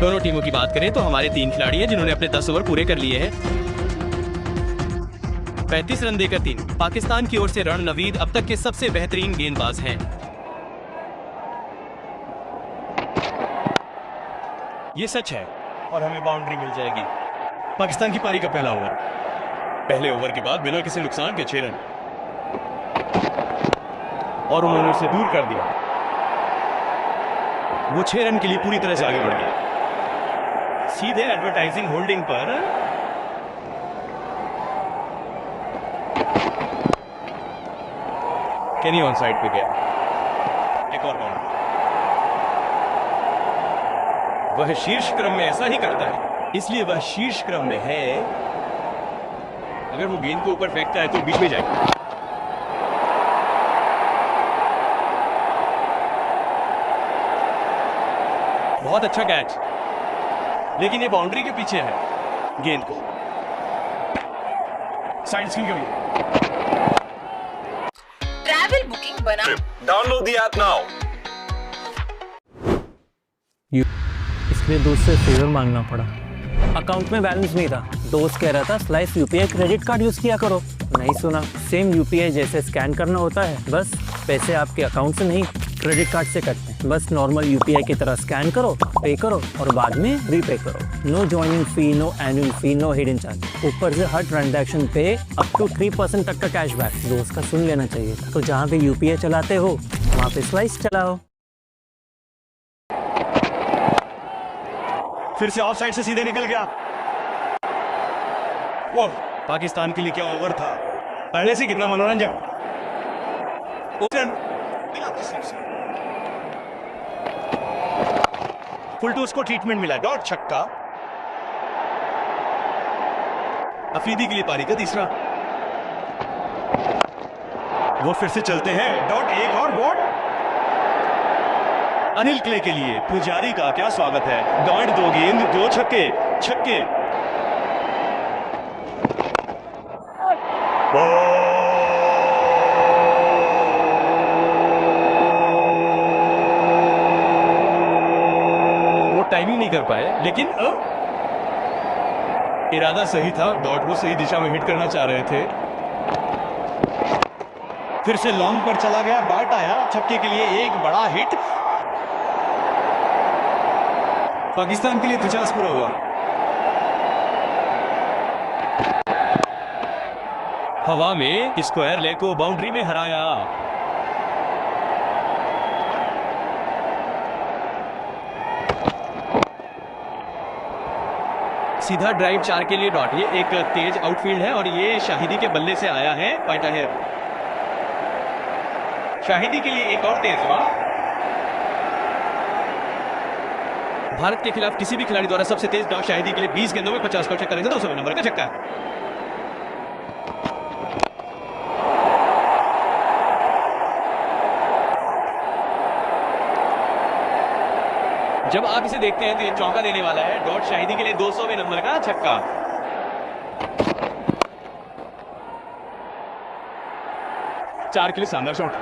दोनों टीमों की बात करें तो हमारे 3 खिलाड़ी हैं जिन्होंने अपने 10 ओवर पूरे कर लिए हैं। 35 रन देकर 3। पाकिस्तान की ओर से रण नवीद अब तक के सबसे बेहतरीन गेंदबाज हैं। ये सच है और हमें बाउंड्री मिल जाएगी। पाकिस्तान की पारी का पहला ओवर। पहले ओवर के बाद बिना किसी नुकसान के 6 रन और उन्होंने उसे दूर कर दिया। वो 6 रन के लिए पूरी तरह से आगे बढ़ गया। सीधे एडवर्टाइजिंग होल्डिंग पर केनी ऑन साइड पे गया। एक और बाउंड्री। वह शीर्ष क्रम में ऐसा ही करता है, इसलिए वह शीर्ष क्रम में है। अगर वो गेंद को ऊपर फेंकता है तो बीच में जाएगा। बहुत अच्छा कैच, लेकिन ये बाउंड्री के पीछे है। गेंद को साइड स्क्रीन करिए। ट्रैवल बुकिंग बना। Download the app now. इसलिए दोस्त से फेवर मांगना पड़ा। अकाउंट में बैलेंस नहीं था। दोस्त कह रहा था slice UPI credit card use किया करो। नहीं सुना। सेम यूपीआई जैसे स्कैन करना होता है, बस पैसे आपके अकाउंट से नहीं क्रेडिट कार्ड से कटते हैं। बस नॉर्मल यूपीआई की तरह स्कैन करो, पे करो और बाद में रीपे करो। No joining fee, no annual fee, no hidden charge. ऊपर से हर ट्रांजैक्शन पे अप टू 3% तक का कैशबैक। दोस्त का सुन लेना चाहिए था। तो जहाँ पे यूपीआई चलाते हो वहाँ पे स्लाइस चलाओ। फिर से ऑफ साइड से सीधे निकल गया। वो पाकिस्तान के लिए क्या ओवर था। पहले से कितना मनोरंजक। फुल टूस को ट्रीटमेंट मिला। डॉट छक्का। अफरीदी के लिए पारी का तीसरा। वो फिर से चलते हैं। डॉट एक और बॉट। अनिल क्ले के लिए पुजारी का क्या स्वागत है। डॉट 2 गेंद 2 छक्के। छक्के। वो टाइमिंग नहीं कर पाए, लेकिन इरादा सही था। डॉट को सही दिशा में हिट करना चाह रहे थे। फिर से लॉन्ग पर चला गया। बैट आया। छक्के के लिए एक बड़ा हिट। पाकिस्तान के लिए 50 पूरा हुआ। हवा में स्क्वायर लेग को बाउंड्री में हराया। सीधा ड्राइव 4 के लिए डॉट। ये एक तेज आउटफील्ड है और ये शाहिदी के बल्ले से आया है। पाइटा है शाहिदी के लिए एक और तेज हुआ। भारत के खिलाफ किसी भी खिलाड़ी द्वारा सबसे तेज डॉट शाहिदी के लिए 20 गेंदों में 50 का छक्का। 200 नंबर का छक्का। जब आप इसे देखते हैं तो ये चौका देने वाला है। डॉट शाहिदी के लिए 200वें नंबर का छक्का। चार के लिए शानदार शॉट।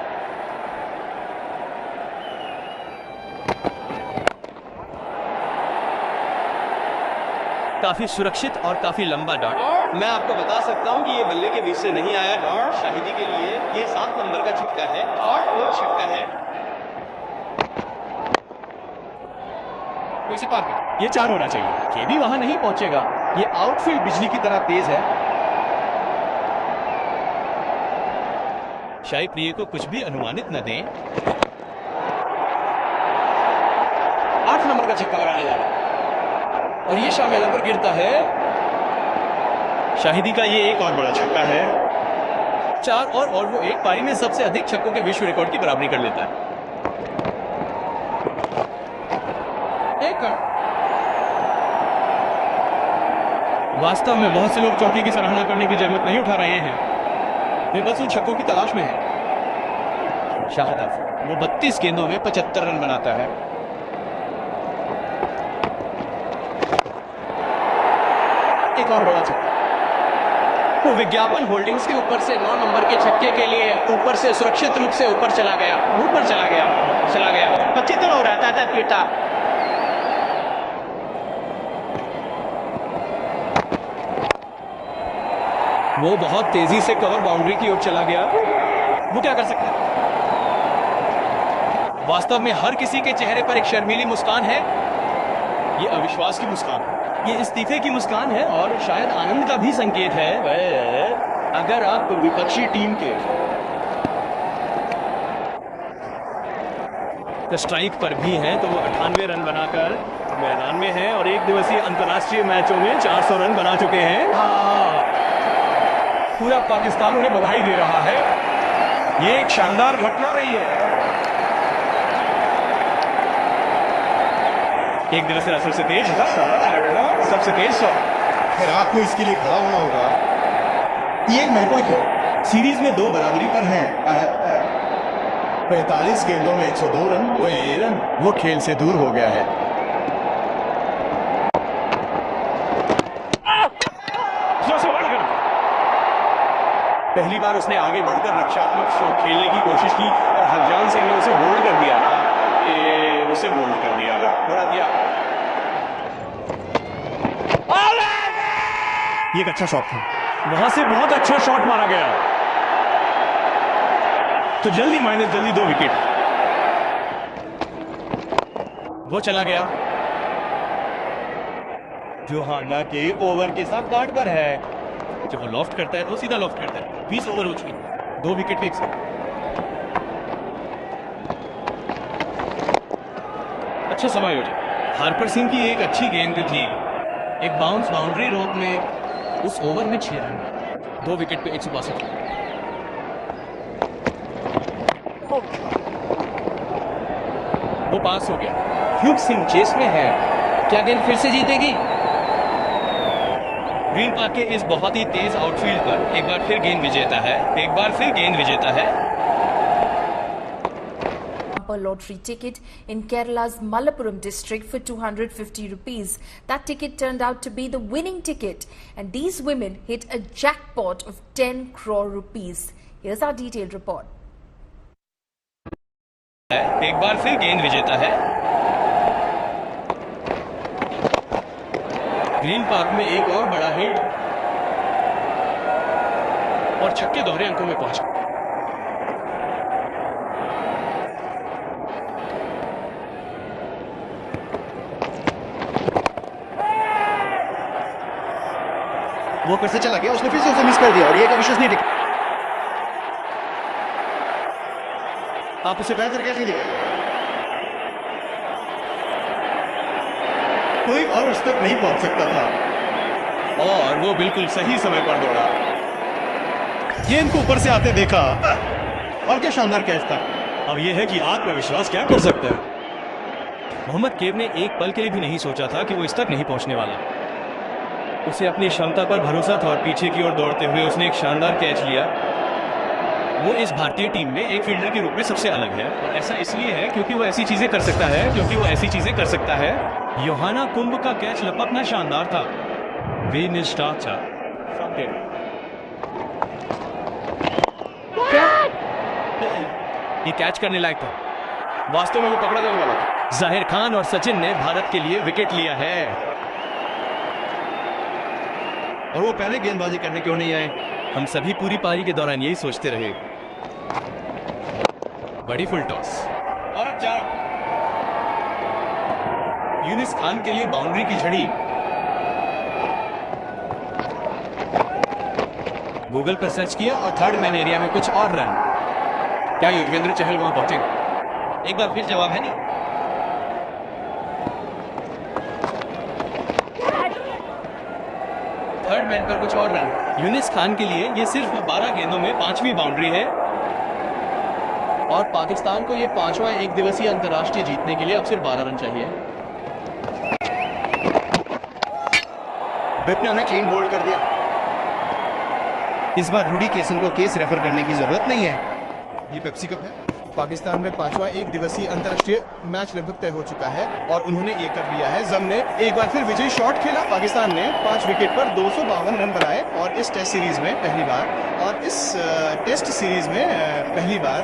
काफी सुरक्षित और काफी लंबा डॉट। मैं आपको बता सकता हूं कि ये बल्ले के बीच से नहीं आया डॉट। शाहिदी के लिए ये 7 नंबर का छक्का है और वो छक्का है। इसे पार कर। ये 4 होना चाहिए। के भी वहां नहीं पहुंचेगा। ये आउटफील्ड बिजली की तरह तेज है। शाही प्रिय को कुछ भी अनुमानित न दें। 8 नंबर का छक्का लगाया जा रहा है और ये शामिल पर गिरता है। शाहिदी का ये एक और बड़ा छक्का है। 4 और वो एक पारी में सबसे अधिक छक्कों के विश्व रिकॉर्ड की बराबरी कर लेता है। वास्तव में बहुत से लोग चौके की सराहना करने की जरूरत नहीं उठा रहे हैं। वे बस उन छक्कों की तलाश में है। शाहिद अफरीदी वो 32 गेंदों में 75 रन बनाता है। एक और बड़ा छक्का। वो विज्ञापन होल्डिंग्स के ऊपर से 9 नंबर के छक्के के लिए ऊपर से सुरक्षित रूप से ऊपर चला गया। 25 हो रहा था पीटा। वो बहुत तेजी से कवर बाउंड्री की ओर चला गया। वो क्या कर सकता है? वास्तव में हर किसी के चेहरे पर एक शर्मीली मुस्कान है। ये अविश्वास की मुस्कान है, ये इस्तीफे की मुस्कान है और शायद आनंद का भी संकेत है। अगर आप विपक्षी टीम के स्ट्राइक पर भी हैं तो वो 98 रन बनाकर मैदान में हैं और एक दिवसीय अंतर्राष्ट्रीय मैचों में 400 रन बना चुके हैं। पूरा पाकिस्तान उन्हें बधाई दे रहा है। ये एक शानदार घटना रही है। एक दिवसीय सबसे तेज सबसे तेज फिर आपको इसके लिए खड़ा होना होगा। ये एक महत्वपूर्ण है। सीरीज में 2 बराबरी पर हैं। 45 गेंदों में 102 रन। वो खेल से दूर हो गया है। पहली बार उसने आगे बढ़कर रक्षात्मक शॉट खेलने की कोशिश की और हरजान सिंह ने उसे होल्ड कर दिया। उसे होल्ड कर दिया, बढ़ा दिया। ये एक अच्छा शॉट था। वहां से बहुत अच्छा शॉट मारा गया। तो जल्दी 2 विकेट। वो चला गया। जोहाना के ओवर के साथ गार्ड पर है। जब वो लॉफ्ट करता है तो सीधा लॉफ्ट करता है। 20 ओवर हो चुके, 2 विकेट एक साथ। अच्छा समायोजन। हार्पर सिंह की एक अच्छी गेंद थी। एक बाउंस बाउंड्री रोक में उस ओवर में 6 रन, 2 विकेट पे 162। वो पास हो गया। ह्यूग सिंह चेस में है। क्या गेंद फिर से जीतेगी? ग्रीन पार्क के इस बहुत ही तेज आउटफील्ड पर एक बार फिर गेंद विजेता है। A lottery ticket in Kerala's Malappuram district for 250 rupees. That ticket turned out to be the winning ticket, and these women hit a jackpot of 10 crore rupees. Here's our detailed report. एक बार फिर गेंद विजेता है। Green park में एक और बड़ा hit और छक्के दोहरे अंकों में पहुंचा। वो फिर से चला गया। उसने फिर से उसे मिस कर दिया और ये विश्वसनीय टिक। आप उसे बेहतर कैसे दिखे? कोई और उस तक नहीं पहुंच सकता था और वो बिल्कुल सही समय पर दौड़ा। गेंद को ऊपर से आते देखा और क्या शानदार कैच था। अब यह है कि आत्मविश्वास क्या कर सकता है। मोहम्मद केव ने एक पल के लिए भी नहीं सोचा था कि वो इस तक नहीं पहुंचने वाला। उसे अपनी क्षमता पर भरोसा था और पीछे की ओर दौड़ते हुए उसने एक शानदार कैच लिया। वो इस भारतीय टीम में एक फील्डर के रूप में सबसे अलग है और ऐसा इसलिए है क्योंकि वो ऐसी चीजें कर सकता है। योहाना कुंभ का कैच लपकना शानदार था। ये कैच करने लायक था। वास्तव में वो पकड़ा जाने वाला था। जाहिर खान और सचिन ने भारत के लिए विकेट लिया है। और वो पहले गेंदबाजी करने क्यों नहीं आए? हम सभी पूरी पारी के दौरान यही सोचते रहे। बड़ी फुल टॉस और अब 4। यूनिस खान के लिए बाउंड्री की झड़ी। गूगल पर सर्च किया और थर्ड मैन एरिया में कुछ और रन। क्या युजवेंद्र चहल वहां पहुंचेंगे? एक बार फिर जवाब है नहीं। थर्ड मैन पर कुछ और रन। यूनिस खान के लिए ये सिर्फ 12 गेंदों में 5वीं बाउंड्री है और पाकिस्तान को ये 5वां एक दिवसीय अंतर्राष्ट्रीय जीतने के लिए अब सिर्फ 12 रन चाहिए। बिपना ने क्लीन बोल्ड कर दिया। इस बार रूडी केसन को केस रेफर करने की जरूरत नहीं है। ये पेप्सी कप है। पाकिस्तान में 5वां एक दिवसीय अंतर्राष्ट्रीय मैच लगभग तय हो चुका है और उन्होंने ये कर लिया है। जम ने एक बार फिर विजयी शॉट खेला। पाकिस्तान ने 5 विकेट पर 252 रन बनाए और इस टेस्ट सीरीज में पहली बार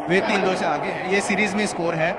वे 3-2 से आगे हैं। ये सीरीज में स्कोर है।